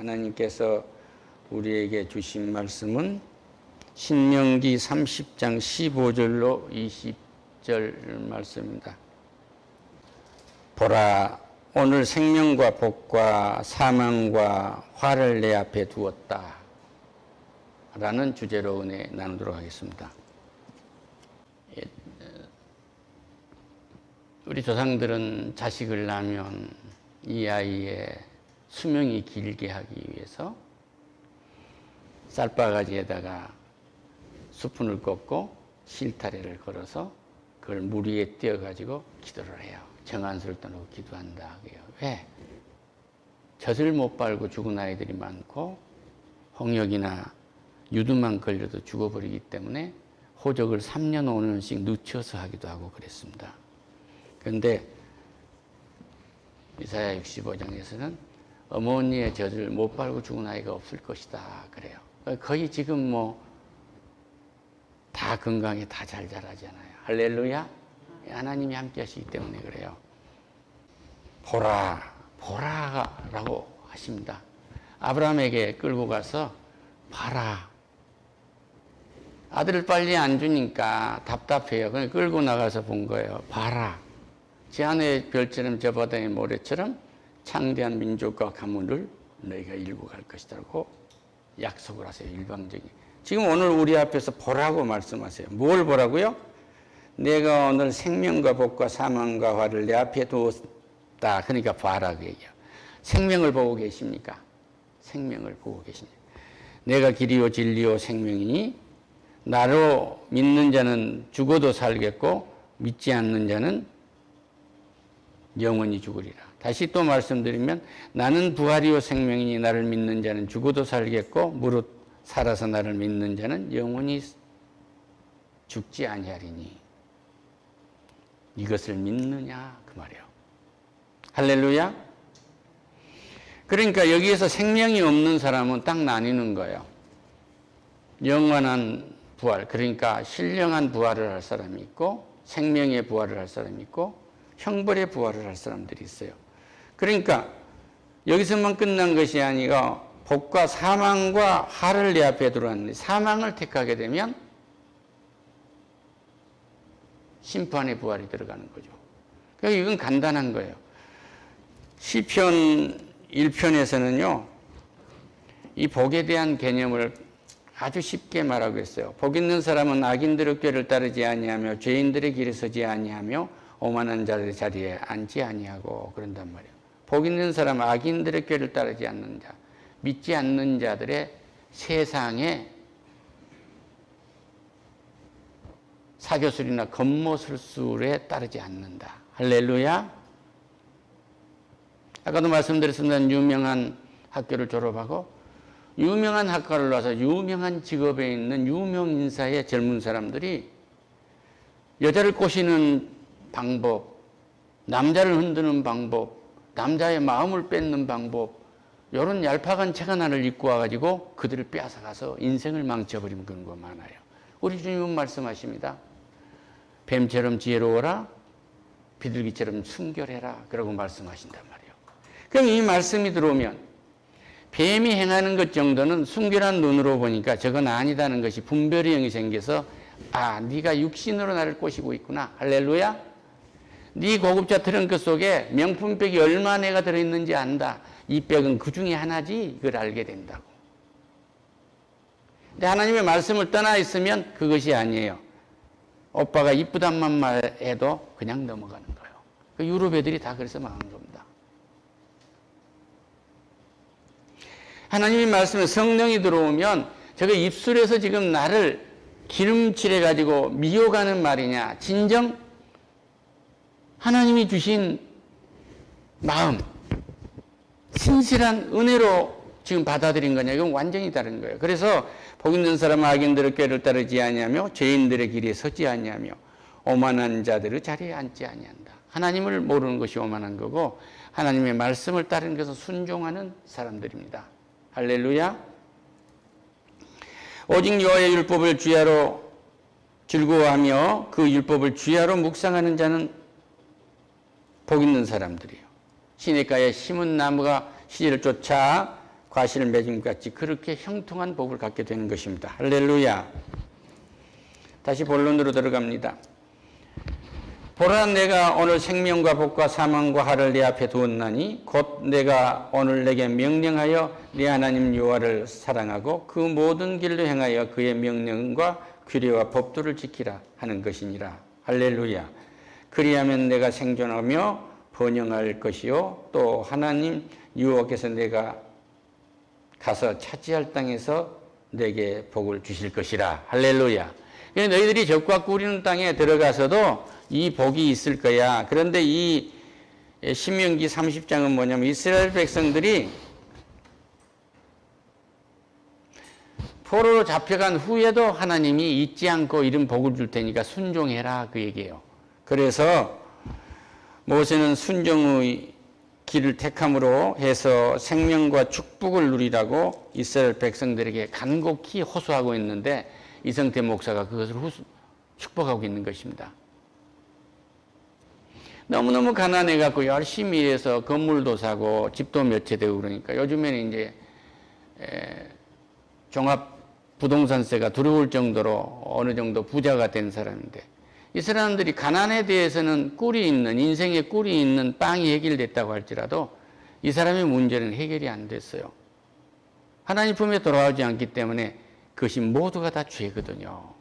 하나님께서 우리에게 주신 말씀은 신명기 30장 15절로 20절 말씀입니다. 보라, 오늘 생명과 복과 사망과 화를 내 앞에 두었다 라는 주제로 은혜 나누도록 하겠습니다. 우리 조상들은 자식을 낳으면 이 아이의 수명이 길게 하기 위해서 쌀바가지에다가 수푼을 꽂고 실타래를 걸어서 그걸 물 위에 띄어가지고 기도를 해요. 정한수를 떠놓고 기도한다. 왜? 젖을 못 빨고 죽은 아이들이 많고 홍역이나 유두만 걸려도 죽어버리기 때문에 호적을 3년 5년씩 늦춰서 하기도 하고 그랬습니다. 그런데 이사야 65장에서는 어머니의 젖을 못 빨고 죽은 아이가 없을 것이다 그래요. 거의 지금 다 건강히 다 잘 자라잖아요. 할렐루야. 하나님이 함께 하시기 때문에 그래요. 보라라고 하십니다. 아브라함에게 끌고 가서 봐라. 아들을 빨리 안 주니까 답답해요. 그냥 끌고 나가서 본 거예요. 봐라. 제 하늘의 별처럼 저 바다의 모래처럼 창대한 민족과 가문을 너희가 일구 갈 것이라고 약속을 하세요. 일방적인. 지금 오늘 우리 앞에서 보라고 말씀하세요. 뭘 보라고요? 내가 오늘 생명과 복과 사망과 화를 내 앞에 두었다. 그러니까 봐라 그 얘기야. 생명을 보고 계십니까? 생명을 보고 계십니까? 내가 길이요 진리요 생명이니 나로 믿는 자는 죽어도 살겠고 믿지 않는 자는 영원히 죽으리라. 다시 또 말씀드리면 나는 부활이요 생명이니 나를 믿는 자는 죽어도 살겠고 무릇 살아서 나를 믿는 자는 영원히 죽지 아니하리니 이것을 믿느냐 그 말이에요. 할렐루야. 그러니까 여기에서 생명이 없는 사람은 딱 나뉘는 거예요. 영원한 부활, 그러니까 신령한 부활을 할 사람이 있고 생명의 부활을 할 사람이 있고 형벌의 부활을 할 사람들이 있어요. 그러니까 여기서만 끝난 것이 아니라 복과 사망과 화를 내 앞에 들어왔는데 사망을 택하게 되면 심판의 부활이 들어가는 거죠. 그러니까 이건 간단한 거예요. 시편 1편에서는요. 이 복에 대한 개념을 아주 쉽게 말하고 있어요. 복 있는 사람은 악인들의 꾀를 따르지 아니하며 죄인들의 길에 서지 아니하며 오만한 자들의 자리에 앉지 아니하고 그런단 말이에요. 복 있는 사람은 악인들의 꾀를 따르지 않는 자, 믿지 않는 자들의 세상에 사교술이나 겉모술술에 따르지 않는다. 할렐루야. 아까도 말씀드렸습니다. 유명한 학교를 졸업하고 유명한 학과를 나와서 유명한 직업에 있는 유명 인사의 젊은 사람들이 여자를 꼬시는 방법, 남자를 흔드는 방법, 남자의 마음을 뺏는 방법, 이런 얄팍한 책 하나를 입고 와가지고 그들을 빼앗아가서 인생을 망쳐버리는 그런 거 많아요. 우리 주님은 말씀하십니다. 뱀처럼 지혜로워라, 비둘기처럼 순결해라. 그러고 말씀하신단 말이에요. 그럼 이 말씀이 들어오면 뱀이 행하는 것 정도는 순결한 눈으로 보니까 저건 아니다는 것이 분별의 영이 생겨서 네가 육신으로 나를 꼬시고 있구나. 할렐루야. 네 고급차 트렁크 속에 명품백이 얼마나 들어있는지 안다. 이 백은 그 중에 하나지. 이걸 알게 된다고. 근데 하나님의 말씀을 떠나 있으면 그것이 아니에요. 오빠가 이쁘단만 말해도 그냥 넘어가는 거예요. 그 유럽 애들이 다 그래서 망한 겁니다. 하나님의 말씀에 성령이 들어오면 저게 입술에서 지금 나를 기름칠해가지고 미혹하는 말이냐, 진정 하나님이 주신 마음, 신실한 은혜로 지금 받아들인 거냐, 이건 완전히 다른 거예요. 그래서 복 있는 사람은 악인들의 꾀를 따르지 아니하며 죄인들의 길에 서지 아니하며 오만한 자들의 자리에 앉지 아니한다. 하나님을 모르는 것이 오만한 거고 하나님의 말씀을 따르는 것은 순종하는 사람들입니다. 할렐루야. 오직 여호와의 율법을 주야로 즐거워하며 그 율법을 주야로 묵상하는 자는 복 있는 사람들이에요. 시냇가에 심은 나무가 시를 쫓아 과실 맺음같이 그렇게 형통한 복을 갖게 되는 것입니다. 할렐루야. 다시 본론으로 들어갑니다. 보라, 내가 오늘 생명과 복과 사망과 화를 네 앞에 두었나니 곧 내가 오늘 내게 명령하여 네 하나님 여호와를 사랑하고 그 모든 길로 행하여 그의 명령과 규례와 법도를 지키라 하는 것이니라. 할렐루야. 그리하면 내가 생존하며 번영할 것이요 또 하나님 여호와께서 내가 가서 차지할 땅에서 내게 복을 주실 것이라. 할렐루야. 너희들이 적과 꾸리는 땅에 들어가서도 이 복이 있을 거야. 그런데 이 신명기 30장은 뭐냐면 이스라엘 백성들이 포로로 잡혀간 후에도 하나님이 잊지 않고 이런 복을 줄 테니까 순종해라 그 얘기예요. 그래서 모세는 순종의 길을 택함으로 해서 생명과 축복을 누리라고 이스라엘 백성들에게 간곡히 호소하고 있는데 이성태 목사가 그것을 축복하고 있는 것입니다. 너무너무 가난해갖고 열심히 일해서 건물도 사고 집도 몇 채 되고 그러니까 요즘에는 이제 종합 부동산세가 들어올 정도로 어느 정도 부자가 된 사람인데 이 사람들이 가난에 대해서는 꿀이 있는 인생에 꿀이 있는 빵이 해결됐다고 할지라도 이 사람의 문제는 해결이 안 됐어요. 하나님 품에 돌아오지 않기 때문에 그것이 모두가 다 죄거든요.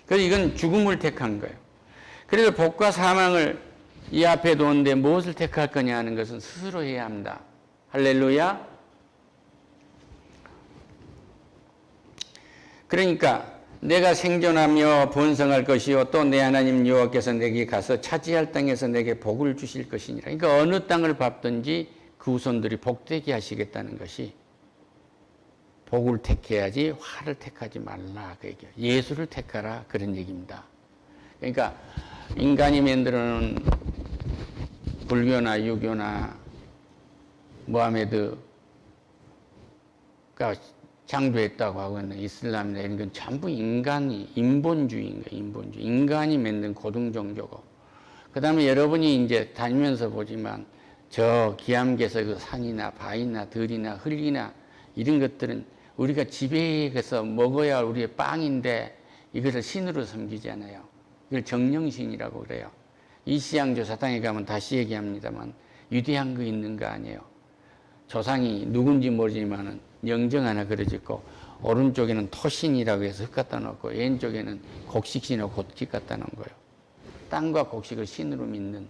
그래서 이건 죽음을 택한 거예요. 그래서 복과 사망을 이 앞에 두는데 무엇을 택할 거냐 하는 것은 스스로 해야 합니다. 할렐루야. 그러니까 내가 생존하며 번성할 것이요 또 내 하나님 여호와께서 내게 가서 차지할 땅에서 내게 복을 주실 것이니라. 그러니까 어느 땅을 밟든지 그 후손들이 복되게 하시겠다는 것이 복을 택해야지 화를 택하지 말라 그 얘기예요. 예수를 택하라 그런 얘기입니다. 그러니까 인간이 만들어놓은 불교나 유교나 모하메드가 창조했다고 하고 있는 이슬람이나 이런 건 전부 인간이 인본주의인 거예요. 인본주의. 인간이 만든 고등종교고 그 다음에 여러분이 이제 다니면서 보지만 저 기암계서 그 산이나 바위나 들이나 흙이나 이런 것들은 우리가 집에 가서 먹어야 할 우리의 빵인데 이것을 신으로 섬기잖아요. 이걸 정령신이라고 그래요. 이시양조 사당에 가면 다시 얘기합니다만 위대한 거 있는 거 아니에요. 조상이 누군지 모르지만은 영정 하나 그려졌고 오른쪽에는 토신이라고 해서 흙 갖다 놓고 왼쪽에는 곡식신하고 곡식 갖다 놓은 거예요. 땅과 곡식을 신으로 믿는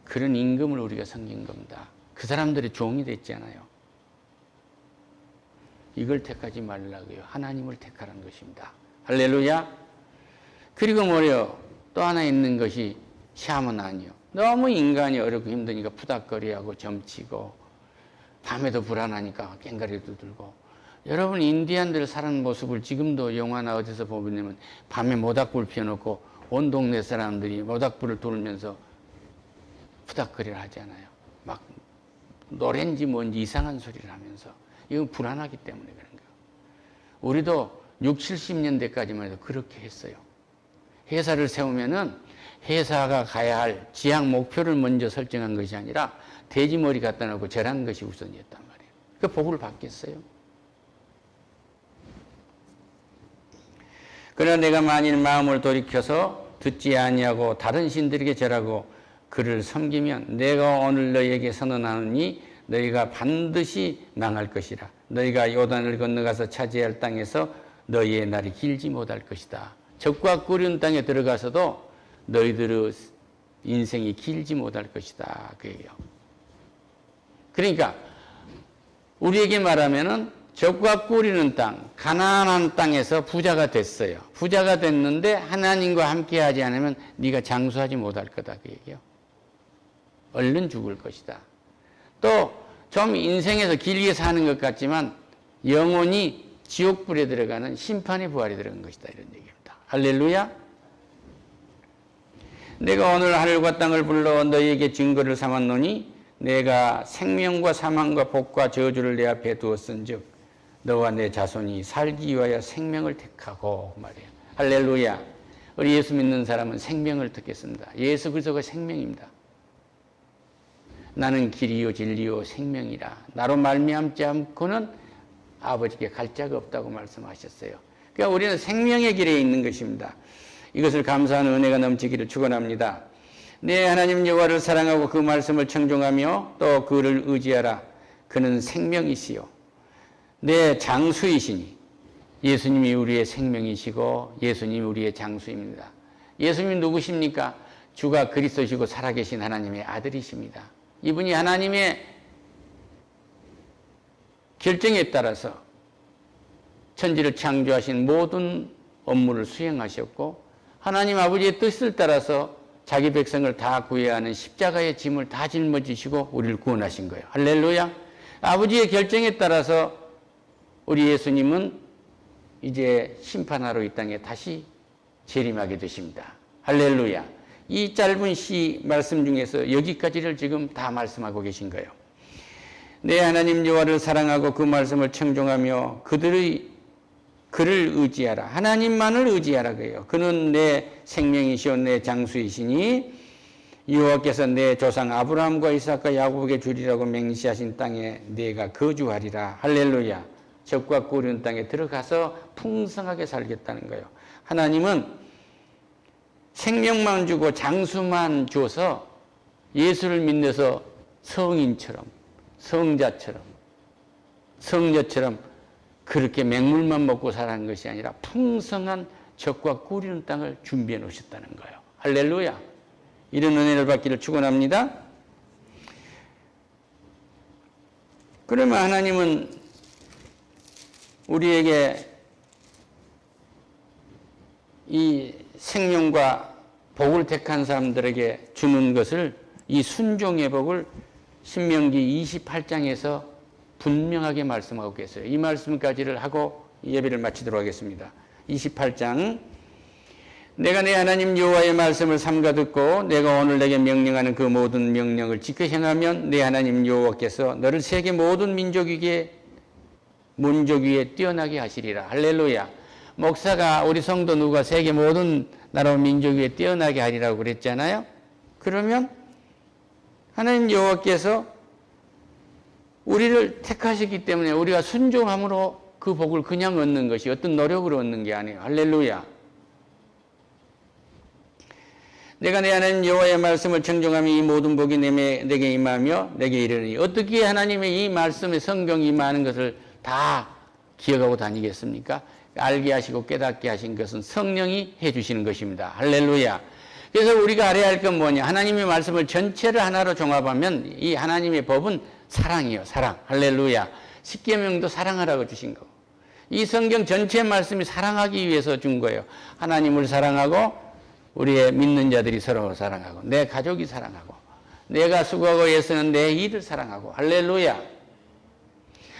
그런 임금을 우리가 섬긴 겁니다. 그 사람들이 종이 됐잖아요. 이걸 택하지 말라고요. 하나님을 택하라는 것입니다. 할렐루야. 그리고 뭐래요? 또 하나 있는 것이 샤먼 아니요. 너무 인간이 어렵고 힘드니까 푸닥거리하고 점치고 밤에도 불안하니까 꽹가리도 들고. 여러분 인디안들 사는 모습을 지금도 영화나 어디서 보면 밤에 모닥불 피워놓고 온 동네 사람들이 모닥불을 돌면서 푸닥거리를 하잖아요. 막 노래인지 뭔지 이상한 소리를 하면서. 이건 불안하기 때문에 그런 거예요. 우리도 60, 70년대까지만 해도 그렇게 했어요. 회사를 세우면은 회사가 가야 할 지향 목표를 먼저 설정한 것이 아니라 돼지머리 갖다 놓고 절한 것이 우선이었단 말이에요. 그 복을 받겠어요. 그러나 내가 만일 마음을 돌이켜서 듣지 아니하고 다른 신들에게 절하고 그를 섬기면 내가 오늘 너희에게 선언하노니 너희가 반드시 망할 것이라. 너희가 요단을 건너가서 차지할 땅에서 너희의 날이 길지 못할 것이다. 적과 꾸린 땅에 들어가서도 너희들의 인생이 길지 못할 것이다. 그 얘기예요. 그러니까 우리에게 말하면은 적과 꾸리는 땅, 가난한 땅에서 부자가 됐어요. 부자가 됐는데 하나님과 함께하지 않으면 네가 장수하지 못할 거다. 그 얘기예요. 얼른 죽을 것이다. 또 좀 인생에서 길게 사는 것 같지만 영원히 지옥불에 들어가는 심판의 부활에 들어간 것이다. 이런 얘기입니다. 할렐루야. 내가 오늘 하늘과 땅을 불러 너희에게 증거를 삼았노니 내가 생명과 사망과 복과 저주를 내 앞에 두었은즉 너와 내 자손이 살기 위하여 생명을 택하고 말이에요. 할렐루야. 우리 예수 믿는 사람은 생명을 택했습니다. 예수 그리스도가 생명입니다. 나는 길이요 진리요 생명이라. 나로 말미암지 않고는 아버지께 갈 자가 없다고 말씀하셨어요. 그러니까 우리는 생명의 길에 있는 것입니다. 이것을 감사하는 은혜가 넘치기를 축원합니다. 내 하나님 여호와를 사랑하고 그 말씀을 청종하며 또 그를 의지하라. 그는 생명이시요 내 장수이시니. 예수님이 우리의 생명이시고 예수님이 우리의 장수입니다. 예수님이 누구십니까? 주가 그리스도시고 살아계신 하나님의 아들이십니다. 이분이 하나님의 결정에 따라서 천지를 창조하신 모든 업무를 수행하셨고 하나님 아버지의 뜻을 따라서 자기 백성을 다 구해야 하는 십자가의 짐을 다 짊어지시고 우리를 구원하신 거예요. 할렐루야. 아버지의 결정에 따라서 우리 예수님은 이제 심판하러 이 땅에 다시 재림하게 되십니다. 할렐루야. 이 짧은 시 말씀 중에서 여기까지를 지금 다 말씀하고 계신 거예요. 내 하나님 여호와를 사랑하고 그 말씀을 청종하며 그를 의지하라. 하나님만을 의지하라 그래요. 그는 내 생명이시오 내 장수이시니 여호와께서 내 조상 아브라함과 이삭과 야곱에게 주리라고 맹세하신 땅에 내가 거주하리라. 할렐루야. 적과 꿀은 땅에 들어가서 풍성하게 살겠다는 거예요. 하나님은 생명만 주고 장수만 줘서 예수를 믿어서 성인처럼 성자처럼 성녀처럼 그렇게 맹물만 먹고 살아가는 것이 아니라 풍성한 적과 꿀이는 땅을 준비해 놓으셨다는 거예요. 할렐루야. 이런 은혜를 받기를 축원합니다. 그러면 하나님은 우리에게 이 생명과 복을 택한 사람들에게 주는 것을 이 순종의 복을 신명기 28장에서 분명하게 말씀하고 계세요. 이 말씀까지를 하고 예배를 마치도록 하겠습니다. 28장 내가 내 하나님 여호와의 말씀을 삼가 듣고 내가 오늘 내게 명령하는 그 모든 명령을 지켜 행하면 내 하나님 여호와께서 너를 세계 모든 민족 위에 뛰어나게 하시리라. 할렐루야. 목사가 우리 성도 누가 세계 모든 나라 민족 위에 뛰어나게 하리라고 그랬잖아요. 그러면 하나님 여호와께서 우리를 택하셨기 때문에 우리가 순종함으로 그 복을 그냥 얻는 것이 어떤 노력으로 얻는 게 아니에요. 할렐루야. 내가 내 하나님 여호와의 말씀을 청종하며 이 모든 복이 내게 임하며 내게 이르니. 어떻게 하나님의 이 말씀에 성경이 임하는 것을 다 기억하고 다니겠습니까? 알게 하시고 깨닫게 하신 것은 성령이 해주시는 것입니다. 할렐루야. 그래서 우리가 알아야 할 건 뭐냐? 하나님의 말씀을 전체를 하나로 종합하면 이 하나님의 법은 사랑이에요. 사랑. 할렐루야. 십계명도 사랑하라고 주신 거. 이 성경 전체 말씀이 사랑하기 위해서 준 거예요. 하나님을 사랑하고 우리의 믿는 자들이 서로 사랑하고 내 가족이 사랑하고 내가 수고하고 애쓰는 내 일을 사랑하고. 할렐루야.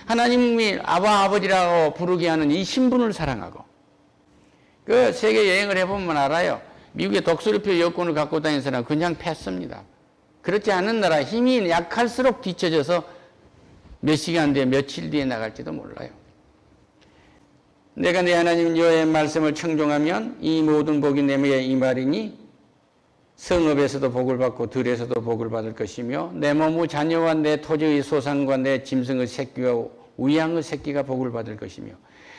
하나님이 아버지라고 부르게 하는 이 신분을 사랑하고. 그 세계 여행을 해보면 알아요. 미국의 독수리표 여권을 갖고 다니는 사람은 그냥 패습니다. 그렇지 않은 나라 힘이 약할수록 뒤쳐져서 몇 시간 뒤에 며칠 뒤에 나갈지도 몰라요. 내가 내 하나님 여호와의 말씀을 청종하면 이 모든 복이 내게 임하리니 성읍에서도 복을 받고 들에서도 복을 받을 것이며 내 몸의 자녀와 내 토지의 소산과 내 짐승의 새끼와 우양의 새끼가 복을 받을 것이며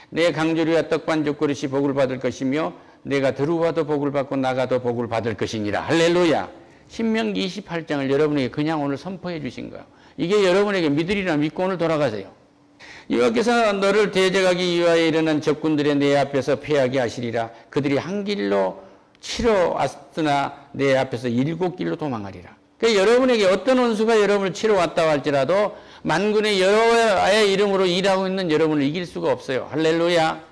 내 강조리와 떡반죽 그릇이 복을 받을 것이며 내가 들어와도 복을 받고 나가도 복을 받을 것이니라. 할렐루야. 신명기 28장을 여러분에게 그냥 오늘 선포해 주신 거예요. 이게 여러분에게 믿으리라 믿고 오늘 돌아가세요. 여호와께서 너를 대적하기 위하여 일어난 적군들의 내 앞에서 패하게 하시리라. 그들이 한 길로 치러 왔으나 내 앞에서 7길로 도망하리라. 그러니까 여러분에게 어떤 원수가 여러분을 치러 왔다고 할지라도 만군의 여호와의 이름으로 일하고 있는 여러분을 이길 수가 없어요. 할렐루야.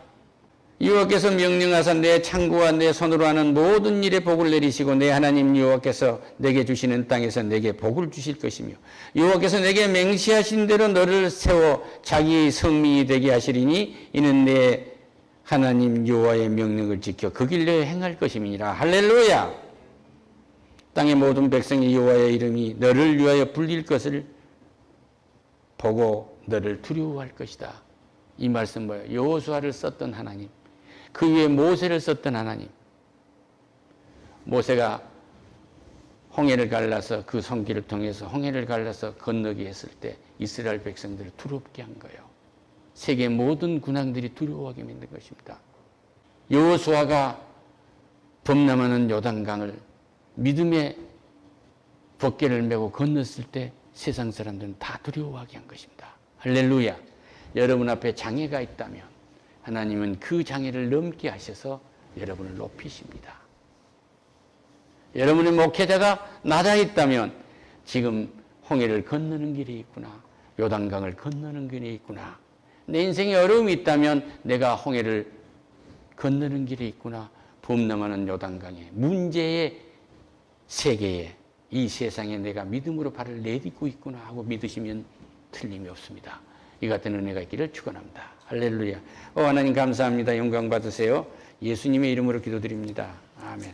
여호와께서 명령하사 내 창고와 내 손으로 하는 모든 일에 복을 내리시고 내 하나님 여호와께서 내게 주시는 땅에서 내게 복을 주실 것이며 여호와께서 내게 맹세하신 대로 너를 세워 자기의 성민이 되게 하시리니 이는 내 하나님 여호와의 명령을 지켜 그 길로 행할 것임이니라. 할렐루야. 땅의 모든 백성이 여호와의 이름이 너를 위하여 불릴 것을 보고 너를 두려워할 것이다. 이 말씀 뭐예요? 여호수아를 썼던 하나님, 그 위에 모세를 썼던 하나님. 모세가 홍해를 갈라서 그 손길을 통해서 홍해를 갈라서 건너게 했을 때 이스라엘 백성들을 두렵게 한 거예요. 세계 모든 군왕들이 두려워하게 만든 것입니다. 여호수아가 범람하는 요단강을 믿음의 벗개를 메고 건넜을 때 세상 사람들은 다 두려워하게 한 것입니다. 할렐루야. 여러분 앞에 장애가 있다면 하나님은 그 장애를 넘게 하셔서 여러분을 높이십니다. 여러분의 목회자가 낮아 있다면 지금 홍해를 건너는 길이 있구나. 요단강을 건너는 길이 있구나. 내 인생에 어려움이 있다면 내가 홍해를 건너는 길이 있구나. 범람하는 요단강에 문제의 세계에 이 세상에 내가 믿음으로 발을 내딛고 있구나 하고 믿으시면 틀림이 없습니다. 이 같은 은혜가 있기를 축원합니다. 할렐루야. 하나님 감사합니다. 영광 받으세요. 예수님의 이름으로 기도드립니다. 아멘.